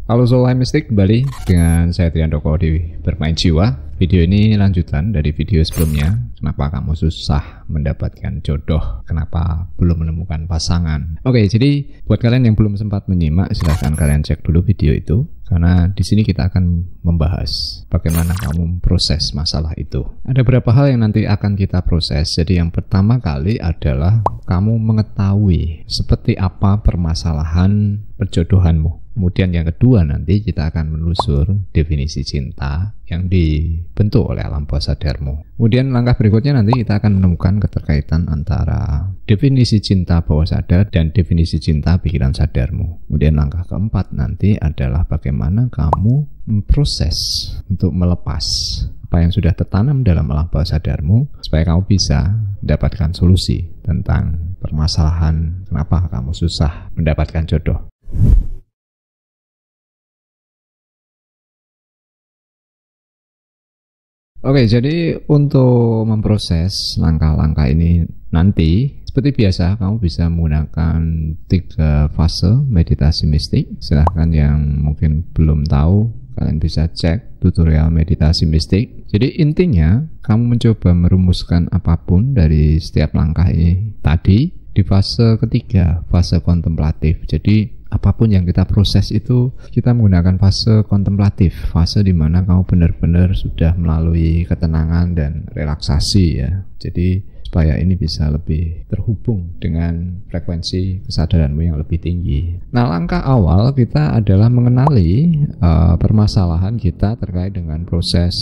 Halo Soul Mystic, kembali dengan saya Triandoko di Bermain Jiwa. Video ini lanjutan dari video sebelumnya. Kenapa kamu susah mendapatkan jodoh? Kenapa belum menemukan pasangan? Oke, jadi buat kalian yang belum sempat menyimak, silahkan kalian cek dulu video itu. Karena di sini kita akan membahas bagaimana kamu proses masalah itu. Ada beberapa hal yang nanti akan kita proses. Jadi yang pertama kali adalah kamu mengetahui seperti apa permasalahan perjodohanmu. Kemudian yang kedua nanti kita akan menelusur definisi cinta yang dibentuk oleh alam bawah sadarmu. Kemudian langkah berikutnya nanti kita akan menemukan keterkaitan antara definisi cinta bawah sadar dan definisi cinta pikiran sadarmu. Kemudian langkah keempat nanti adalah bagaimana kamu memproses untuk melepas apa yang sudah tertanam dalam alam bawah sadarmu supaya kamu bisa mendapatkan solusi tentang permasalahan kenapa kamu susah mendapatkan jodoh. Oke, jadi untuk memproses langkah-langkah ini nanti, seperti biasa kamu bisa menggunakan 3 fase meditasi mistik. Silahkan yang mungkin belum tahu, kalian bisa cek tutorial meditasi mistik. Jadi intinya, kamu mencoba merumuskan apapun dari setiap langkah ini tadi di fase ketiga, fase kontemplatif. Jadi apapun yang kita proses itu kita menggunakan fase kontemplatif, fase dimana kamu benar-benar sudah melalui ketenangan dan relaksasi ya. Jadi supaya ini bisa lebih terhubung dengan frekuensi kesadaranmu yang lebih tinggi. Nah, langkah awal kita adalah mengenali permasalahan kita terkait dengan proses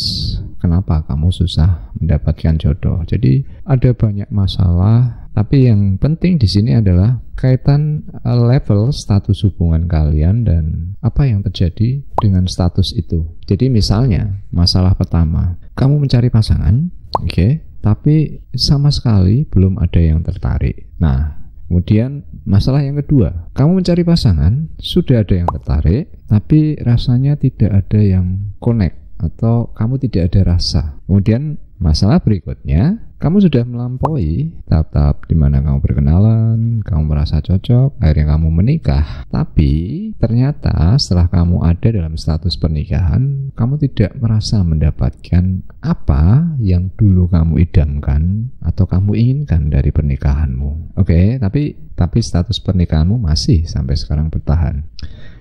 kenapa kamu susah mendapatkan jodoh. Jadi ada banyak masalah, tapi yang penting di sini adalah kaitan level status hubungan kalian dan apa yang terjadi dengan status itu. Jadi misalnya masalah pertama, kamu mencari pasangan, oke, tapi sama sekali belum ada yang tertarik. Nah, kemudian masalah yang kedua, kamu mencari pasangan, sudah ada yang tertarik, tapi rasanya tidak ada yang connect atau kamu tidak ada rasa. Kemudian masalah berikutnya, kamu sudah melampaui tahap-tahap di mana kamu berkenalan, kamu merasa cocok, akhirnya kamu menikah. Tapi ternyata setelah kamu ada dalam status pernikahan, kamu tidak merasa mendapatkan apa yang dulu kamu idamkan atau kamu inginkan dari pernikahanmu. Oke, tapi status pernikahanmu masih sampai sekarang bertahan.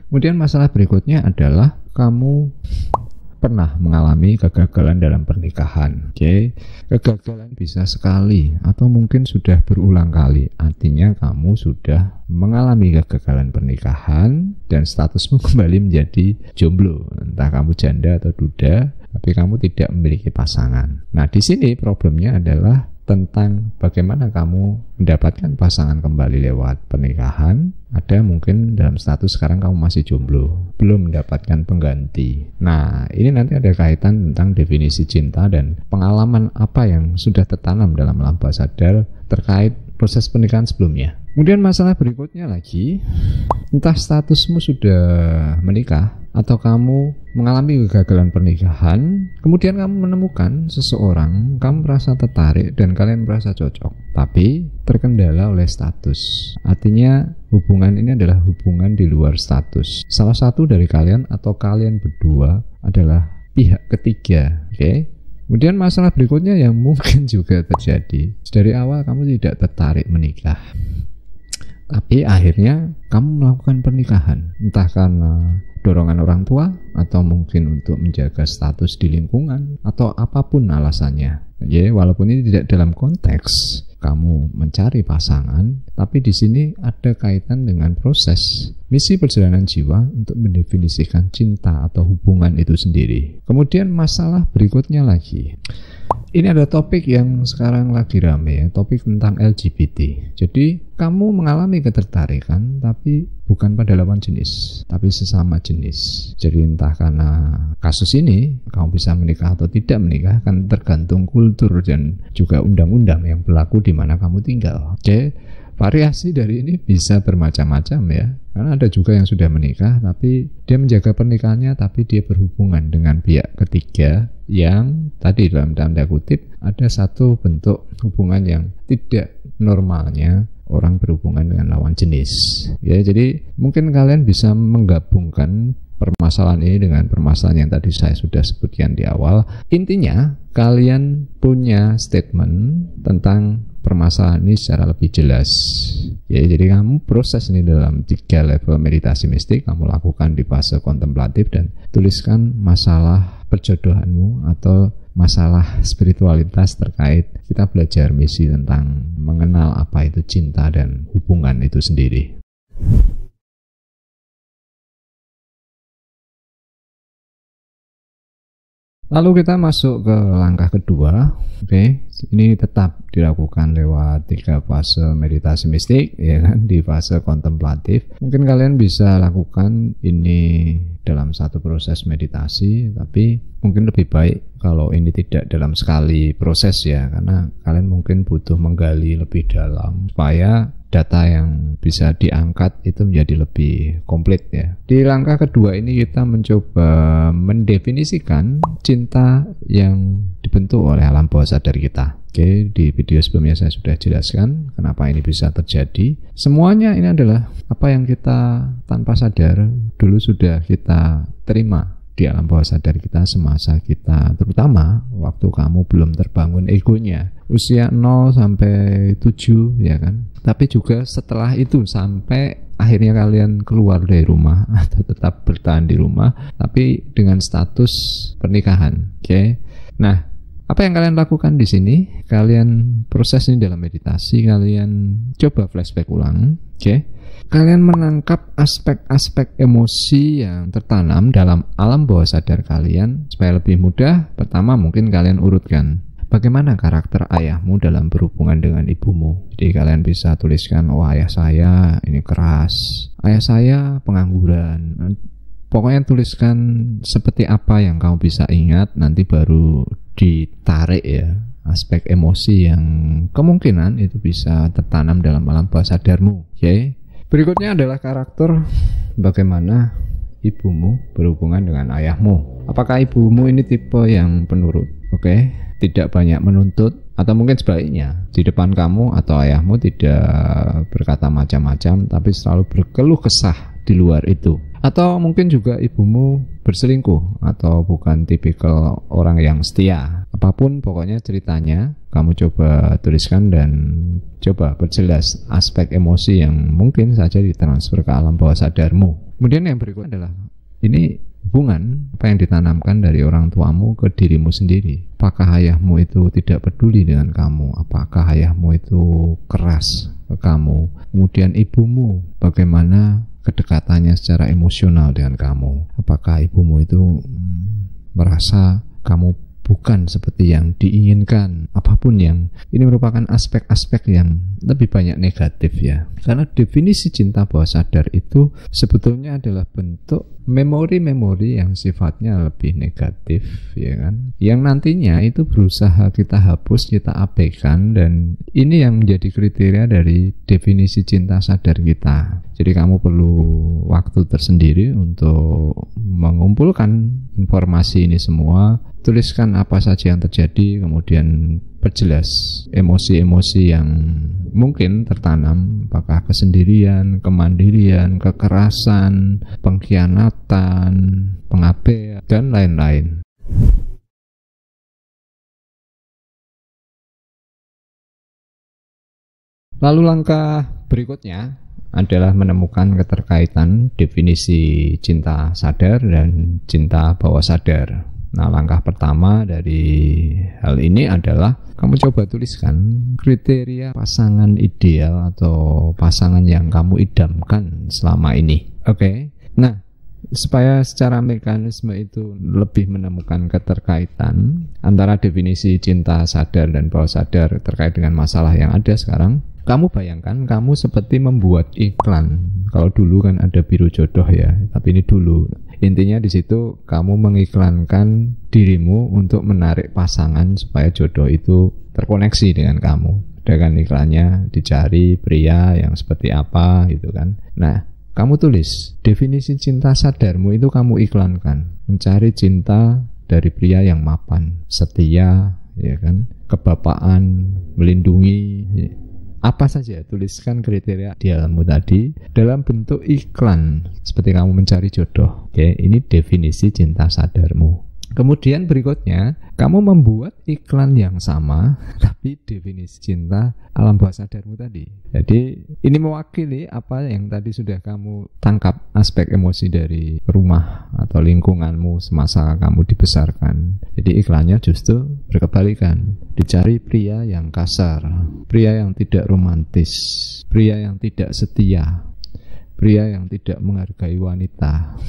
Kemudian masalah berikutnya adalah kamu pernah mengalami kegagalan dalam pernikahan. Oke, kegagalan bisa sekali atau mungkin sudah berulang kali. Artinya kamu sudah mengalami kegagalan pernikahan dan statusmu kembali menjadi jomblo. Entah kamu janda atau duda, tapi kamu tidak memiliki pasangan. Nah, di sini problemnya adalah tentang bagaimana kamu mendapatkan pasangan kembali lewat pernikahan. Ada mungkin dalam status sekarang kamu masih jomblo, belum mendapatkan pengganti. Nah, ini nanti ada kaitan tentang definisi cinta dan pengalaman apa yang sudah tertanam dalam alam bawah sadar terkait proses pernikahan sebelumnya. Kemudian masalah berikutnya lagi, entah statusmu sudah menikah atau kamu mengalami kegagalan pernikahan, kemudian kamu menemukan seseorang, kamu merasa tertarik dan kalian merasa cocok, tapi terkendala oleh status. Artinya hubungan ini adalah hubungan di luar status. Salah satu dari kalian atau kalian berdua adalah pihak ketiga, oke? Kemudian masalah berikutnya yang mungkin juga terjadi, dari awal kamu tidak tertarik menikah, tapi akhirnya kamu melakukan pernikahan, entah karena dorongan orang tua atau mungkin untuk menjaga status di lingkungan atau apapun alasannya. Jadi walaupun ini tidak dalam konteks kamu mencari pasangan, tapi di sini ada kaitan dengan proses misi perjalanan jiwa untuk mendefinisikan cinta atau hubungan itu sendiri. Kemudian masalah berikutnya lagi, ini ada topik yang sekarang lagi rame ya, topik tentang LGBT. Jadi kamu mengalami ketertarikan tapi bukan pada lawan jenis, tapi sesama jenis. Jadi entah karena kasus ini kamu bisa menikah atau tidak menikah kan tergantung kultur dan juga undang-undang yang berlaku di mana kamu tinggal. Oke, variasi dari ini bisa bermacam-macam ya. Karena ada juga yang sudah menikah tapi dia menjaga pernikahannya tapi dia berhubungan dengan pihak ketiga yang tadi dalam tanda kutip ada satu bentuk hubungan yang tidak normalnya orang berhubungan dengan lawan jenis. Ya, jadi mungkin kalian bisa menggabungkan permasalahan ini dengan permasalahan yang tadi saya sudah sebutkan di awal. Intinya, kalian punya statement tentang permasalahan ini secara lebih jelas. Ya, jadi kamu proses ini dalam 3 level meditasi mistik, kamu lakukan di fase kontemplatif dan tuliskan masalah perjodohanmu atau masalah spiritualitas terkait kita belajar misi tentang mengenal apa itu cinta dan hubungan itu sendiri. Lalu kita masuk ke langkah kedua. Oke, ini tetap dilakukan lewat 3 fase meditasi mistik, ya kan, di fase kontemplatif. Mungkin kalian bisa lakukan ini dalam satu proses meditasi, tapi mungkin lebih baik kalau ini tidak dalam sekali proses ya, karena kalian mungkin butuh menggali lebih dalam supaya data yang bisa diangkat itu menjadi lebih komplit ya. Di langkah kedua ini kita mencoba mendefinisikan cinta yang dibentuk oleh alam bawah sadar kita. Oke, di video sebelumnya saya sudah jelaskan kenapa ini bisa terjadi. Semuanya ini adalah apa yang kita tanpa sadar dulu sudah kita terima di alam bawah sadar kita semasa kita, terutama waktu kamu belum terbangun egonya, usia 0 sampai 7 ya kan. Tapi juga setelah itu sampai akhirnya kalian keluar dari rumah atau tetap bertahan di rumah tapi dengan status pernikahan. Oke. Nah, apa yang kalian lakukan di sini? Kalian proses ini dalam meditasi, kalian coba flashback ulang, oke? Kalian menangkap aspek-aspek emosi yang tertanam dalam alam bawah sadar kalian supaya lebih mudah. Pertama, mungkin kalian urutkan bagaimana karakter ayahmu dalam berhubungan dengan ibumu. Jadi kalian bisa tuliskan, oh ayah saya ini keras, ayah saya pengangguran. Pokoknya tuliskan seperti apa yang kamu bisa ingat, nanti baru ditarik ya aspek emosi yang kemungkinan itu bisa tertanam dalam alam bawah sadarmu. Oke. Berikutnya adalah karakter bagaimana ibumu berhubungan dengan ayahmu. Apakah ibumu ini tipe yang penurut? Oke. Tidak banyak menuntut, atau mungkin sebaliknya, di depan kamu atau ayahmu tidak berkata macam-macam tapi selalu berkeluh kesah di luar itu. Atau mungkin juga ibumu berselingkuh atau bukan tipikal orang yang setia. Apapun pokoknya ceritanya, kamu coba tuliskan dan coba perjelas aspek emosi yang mungkin saja ditransfer ke alam bawah sadarmu. Kemudian yang berikutnya adalah ini hubungan apa yang ditanamkan dari orang tuamu ke dirimu sendiri. Apakah ayahmu itu tidak peduli dengan kamu? Apakah ayahmu itu keras ke kamu? Kemudian ibumu bagaimana kedekatannya secara emosional dengan kamu? Apakah ibumu itu merasa kamu bukan seperti yang diinginkan? Apapun yang ini merupakan aspek-aspek yang lebih banyak negatif ya. Karena definisi cinta bawah sadar itu sebetulnya adalah bentuk memori-memori yang sifatnya lebih negatif ya kan. Yang nantinya itu berusaha kita hapus, kita abaikan, dan ini yang menjadi kriteria dari definisi cinta sadar kita. Jadi kamu perlu waktu tersendiri untuk mengumpulkan informasi ini semua. Tuliskan apa saja yang terjadi, kemudian perjelas emosi-emosi yang mungkin tertanam, apakah kesendirian, kemandirian, kekerasan, pengkhianatan, pengabaian, dan lain-lain. Lalu langkah berikutnya adalah menemukan keterkaitan definisi cinta sadar dan cinta bawah sadar. Nah, langkah pertama dari hal ini adalah kamu coba tuliskan kriteria pasangan ideal atau pasangan yang kamu idamkan selama ini. Oke. Nah, supaya secara mekanisme itu lebih menemukan keterkaitan antara definisi cinta sadar dan bawah sadar terkait dengan masalah yang ada sekarang, kamu bayangkan kamu seperti membuat iklan. Kalau dulu kan ada Biru Jodoh ya, tapi ini dulu. Intinya di situ kamu mengiklankan dirimu untuk menarik pasangan supaya jodoh itu terkoneksi dengan kamu. Dengan iklannya dicari pria yang seperti apa gitu kan. Nah, kamu tulis definisi cinta sadarmu itu kamu iklankan. Mencari cinta dari pria yang mapan, setia, ya kan, kebapaan, melindungi, Apa saja, tuliskan kriteria idealmu tadi dalam bentuk iklan, seperti kamu mencari jodoh. Oke, ini definisi cinta sadarmu. Kemudian berikutnya, kamu membuat iklan yang sama, tapi definisi cinta alam bawah sadarmu tadi. Jadi, ini mewakili apa yang tadi sudah kamu tangkap, aspek emosi dari rumah atau lingkunganmu semasa kamu dibesarkan. Jadi, iklannya justru berkebalikan. Dicari pria yang kasar, pria yang tidak romantis, pria yang tidak setia, pria yang tidak menghargai wanita.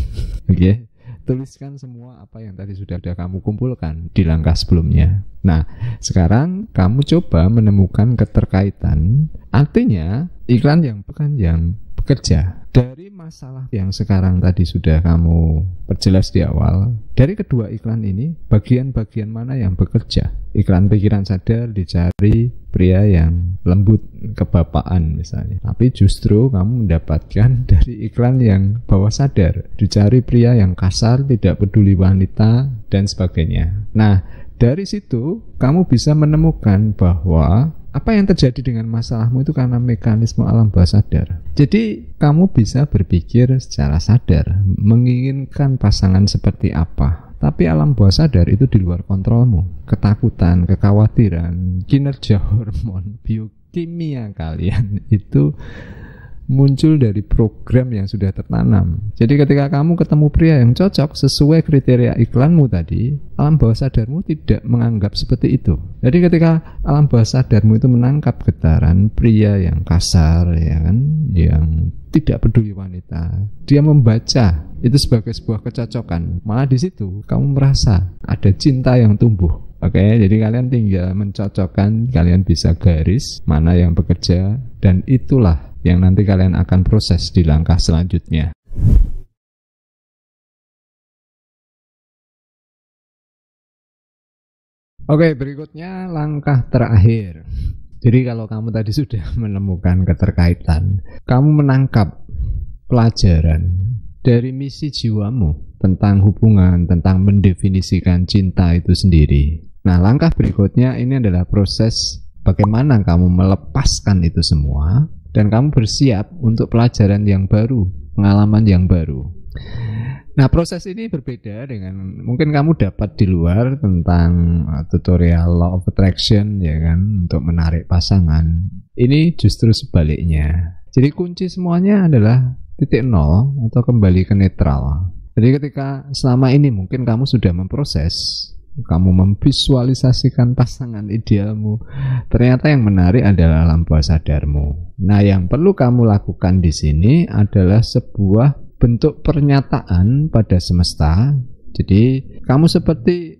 Oke? Tuliskan semua apa yang tadi sudah kamu kumpulkan di langkah sebelumnya. Nah, sekarang kamu coba menemukan keterkaitan. Artinya, iklan yang bekerja dari masalah yang sekarang tadi sudah kamu perjelas di awal. Dari kedua iklan ini, bagian-bagian mana yang bekerja? Iklan pikiran sadar dicari pria yang lembut, kebapaan misalnya. Tapi justru kamu mendapatkan dari iklan yang bawah sadar, dicari pria yang kasar, tidak peduli wanita, dan sebagainya. Nah, dari situ kamu bisa menemukan bahwa apa yang terjadi dengan masalahmu itu karena mekanisme alam bawah sadar. Jadi kamu bisa berpikir secara sadar, menginginkan pasangan seperti apa. Tapi alam bawah sadar itu di luar kontrolmu. Ketakutan, kekhawatiran, kinerja hormon, biokimia kalian itu muncul dari program yang sudah tertanam. Jadi ketika kamu ketemu pria yang cocok sesuai kriteria iklanmu tadi, alam bawah sadarmu tidak menganggap seperti itu. Jadi ketika alam bawah sadarmu itu menangkap getaran pria yang kasar, ya kan, yang tidak peduli wanita, dia membaca itu sebagai sebuah kecocokan. Malah di situ kamu merasa ada cinta yang tumbuh. Oke, jadi kalian tinggal mencocokkan, kalian bisa garis mana yang bekerja, dan itulah yang nanti kalian akan proses di langkah selanjutnya. Oke, berikutnya langkah terakhir. Jadi kalau kamu tadi sudah menemukan keterkaitan, kamu menangkap pelajaran dari misi jiwamu tentang hubungan, tentang mendefinisikan cinta itu sendiri. Nah, langkah berikutnya ini adalah proses bagaimana kamu melepaskan itu semua dan kamu bersiap untuk pelajaran yang baru, pengalaman yang baru. Nah, proses ini berbeda dengan mungkin kamu dapat di luar tentang tutorial Law of Attraction, ya kan, untuk menarik pasangan. Ini justru sebaliknya. Jadi kunci semuanya adalah titik nol atau kembali ke netral. Jadi ketika selama ini mungkin kamu sudah memproses, kamu memvisualisasikan pasangan idealmu, ternyata yang menarik adalah alam bawah sadarmu. Nah, yang perlu kamu lakukan di sini adalah sebuah bentuk pernyataan pada semesta. Jadi kamu seperti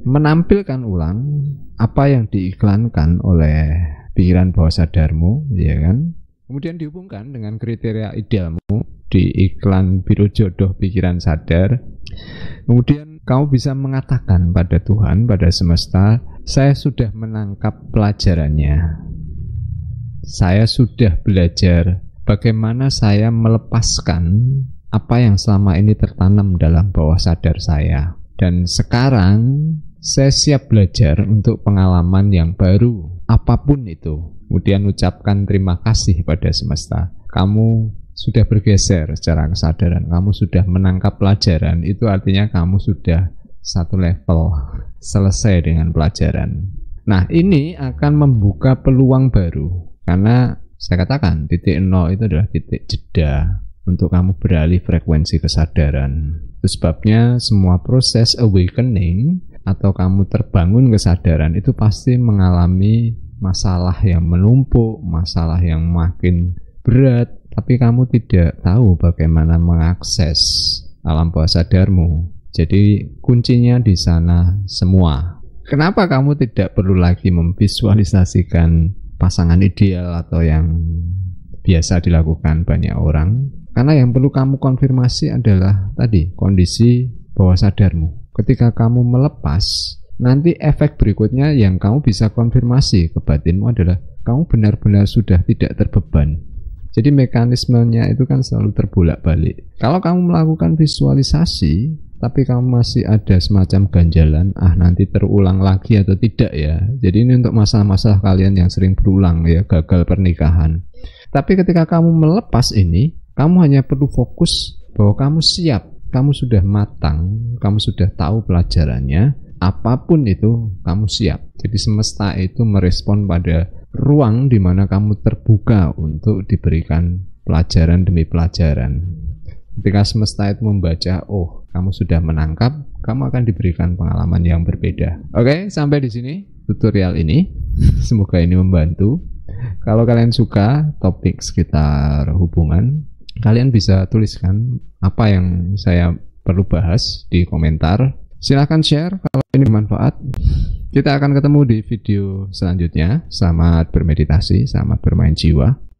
menampilkan ulang apa yang diiklankan oleh pikiran bawah sadarmu, ya kan? Kemudian dihubungkan dengan kriteria idealmu di iklan biro jodoh pikiran sadar. Kemudian kamu bisa mengatakan pada Tuhan, pada semesta, saya sudah menangkap pelajarannya. Saya sudah belajar bagaimana saya melepaskan apa yang selama ini tertanam dalam bawah sadar saya. Dan sekarang saya siap belajar untuk pengalaman yang baru, apapun itu. Kemudian ucapkan terima kasih pada semesta. Kamu sudah bergeser secara kesadaran, kamu sudah menangkap pelajaran. Itu artinya kamu sudah satu level, selesai dengan pelajaran. Nah, ini akan membuka peluang baru. Karena saya katakan titik nol itu adalah titik jeda untuk kamu beralih frekuensi kesadaran. Itu sebabnya semua proses awakening atau kamu terbangun kesadaran itu pasti mengalami masalah yang menumpuk, masalah yang makin berat, tapi kamu tidak tahu bagaimana mengakses alam bawah sadarmu. Jadi kuncinya di sana semua. Kenapa kamu tidak perlu lagi memvisualisasikan pasangan ideal atau yang biasa dilakukan banyak orang? Karena yang perlu kamu konfirmasi adalah tadi kondisi bawah sadarmu. Ketika kamu melepas, nanti efek berikutnya yang kamu bisa konfirmasi ke batinmu adalah kamu benar-benar sudah tidak terbeban. Jadi mekanismenya itu kan selalu terbolak-balik. Kalau kamu melakukan visualisasi, tapi kamu masih ada semacam ganjalan, nanti terulang lagi atau tidak ya. Jadi ini untuk masalah-masalah kalian yang sering berulang ya, gagal pernikahan. Tapi ketika kamu melepas ini, kamu hanya perlu fokus bahwa kamu siap, kamu sudah matang, kamu sudah tahu pelajarannya, apapun itu kamu siap. Jadi semesta itu merespon pada ruang di mana kamu terbuka untuk diberikan pelajaran demi pelajaran. Ketika semesta itu membaca, oh kamu sudah menangkap, kamu akan diberikan pengalaman yang berbeda. Oke, sampai di sini tutorial ini. Semoga ini membantu. Kalau kalian suka topik sekitar hubungan, kalian bisa tuliskan apa yang saya perlu bahas di komentar. Silahkan share kalau ini bermanfaat. Kita akan ketemu di video selanjutnya. Selamat bermeditasi, selamat bermain jiwa.